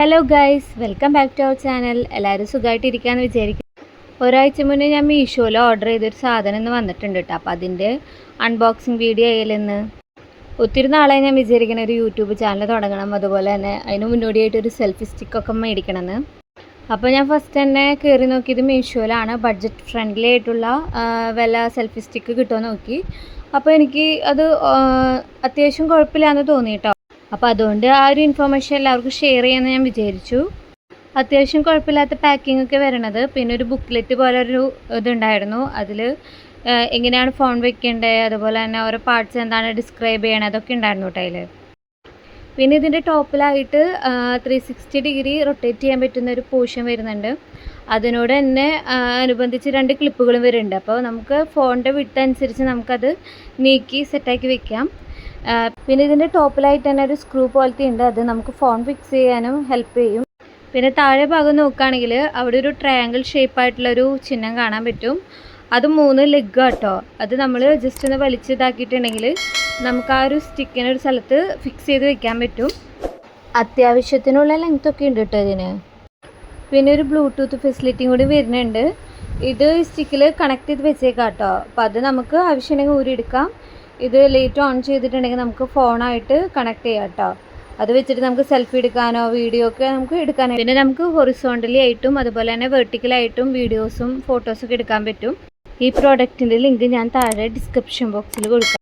Hello guys, welcome back to our channel. എല്ലാവരും സുഖമായിട്ടിരിക്കാമെന്ന് വിചാരിക്കും. ഒരാഴ്ച മുന്നേ ഞാൻ മീഷോയിൽ ഓർഡർ ചെയ്തൊരു സാധനം ഇന്ന് വന്നിട്ടുണ്ട് കേട്ടോ. അപ്പോൾ അതിൻ്റെ അൺബോക്സിങ് വീഡിയോ ആയാലെന്ന് ഒത്തിരി നാളായി ഞാൻ വിചാരിക്കണം ഒരു യൂട്യൂബ് ചാനൽ തുടങ്ങണം, അതുപോലെ തന്നെ അതിന് മുന്നോടിയായിട്ട് ഒരു സെൽഫി സ്റ്റിക്കൊക്കെ മേടിക്കണമെന്ന്. അപ്പോൾ ഞാൻ ഫസ്റ്റ് തന്നെ കയറി നോക്കിയത് മീഷോയിലാണ്. ബഡ്ജറ്റ് ഫ്രണ്ട്ലി ആയിട്ടുള്ള വില സെൽഫി സ്റ്റിക്ക് കിട്ടുമോ നോക്കി. അപ്പോൾ എനിക്ക് അത് അത്യാവശ്യം കുഴപ്പമില്ലാന്ന് തോന്നി കേട്ടോ. അപ്പോൾ അതുകൊണ്ട് ആ ഒരു ഇൻഫർമേഷൻ എല്ലാവർക്കും ഷെയർ ചെയ്യാമെന്ന് ഞാൻ വിചാരിച്ചു. അത്യാവശ്യം കുഴപ്പമില്ലാത്ത പാക്കിംഗ് ഒക്കെ വരണത്. പിന്നെ ഒരു ബുക്ക്ലെറ്റ് പോലെ ഒരു ഇതുണ്ടായിരുന്നു. അതിൽ എങ്ങനെയാണ് ഫോൺ വെക്കേണ്ടത്, അതുപോലെ തന്നെ ഓരോ പാർട്സ് എന്താണ് ഡിസ്ക്രൈബ് ചെയ്യണത്, അതൊക്കെ ഉണ്ടായിരുന്നു കേട്ടോ അതിൽ. പിന്നെ ഇതിൻ്റെ ടോപ്പിലായിട്ട് 360 ഡിഗ്രി റൊട്ടേറ്റ് ചെയ്യാൻ പറ്റുന്ന ഒരു പോർഷൻ വരുന്നുണ്ട്. അതിനോട് തന്നെ അനുബന്ധിച്ച് 2 ക്ലിപ്പുകളും വരുന്നുണ്ട്. അപ്പോൾ നമുക്ക് ഫോണിൻ്റെ വിഡ്ത്ത് അനുസരിച്ച് നമുക്കത് നീക്കി സെറ്റാക്കി വെക്കാം. പിന്നെ ഇതിൻ്റെ ടോപ്പിലായിട്ട് തന്നെ ഒരു സ്ക്രൂ പോലത്തെ ഉണ്ട്. അത് നമുക്ക് ഫോൺ ഫിക്സ് ചെയ്യാനും ഹെൽപ്പ് ചെയ്യും. പിന്നെ താഴെ ഭാഗം നോക്കുകയാണെങ്കിൽ അവിടെ ഒരു ട്രയാങ്കിൾ ഷേപ്പായിട്ടുള്ളൊരു ചിഹ്നം കാണാൻ പറ്റും. അത് 3 ലെഗ് കേട്ടോ. അത് നമ്മൾ ജസ്റ്റ് ഒന്ന് വലിച്ചിതാക്കിയിട്ടുണ്ടെങ്കിൽ നമുക്ക് ആ ഒരു സ്റ്റിക്കിന് ഒരു സ്ഥലത്ത് ഫിക്സ് ചെയ്ത് വെക്കാൻ പറ്റും. അത്യാവശ്യത്തിനുള്ള ലെങ്ത്തൊക്കെ ഉണ്ട് കേട്ടോ ഇതിന്. പിന്നെ ഒരു ബ്ലൂടൂത്ത് ഫെസിലിറ്റിയും കൂടി വരുന്നുണ്ട്. ഇത് സ്റ്റിക്കിൽ കണക്ട് ചെയ്ത് വെച്ചേക്കാം കേട്ടോ. അപ്പോൾ അത് നമുക്ക് ആവശ്യമുണ്ടെങ്കിൽ ഊരിയെടുക്കാം. ഇത് ലൈറ്റ് ഓൺ ചെയ്തിട്ടുണ്ടെങ്കിൽ നമുക്ക് ഫോണായിട്ട് കണക്ട് ചെയ്യാം കേട്ടോ. അത് വെച്ചിട്ട് നമുക്ക് സെൽഫി എടുക്കാനോ വീഡിയോ ഒക്കെ നമുക്ക് എടുക്കാനോ. പിന്നെ നമുക്ക് ഹൊറിസോണ്ടലി ആയിട്ടും അതുപോലെ തന്നെ വെർട്ടിക്കലായിട്ടും വീഡിയോസും ഫോട്ടോസൊക്കെ എടുക്കാൻ പറ്റും. ഈ പ്രോഡക്റ്റിൻ്റെ ലിങ്ക് ഞാൻ താഴെ ഡിസ്ക്രിപ്ഷൻ ബോക്സിൽ കൊടുക്കാം.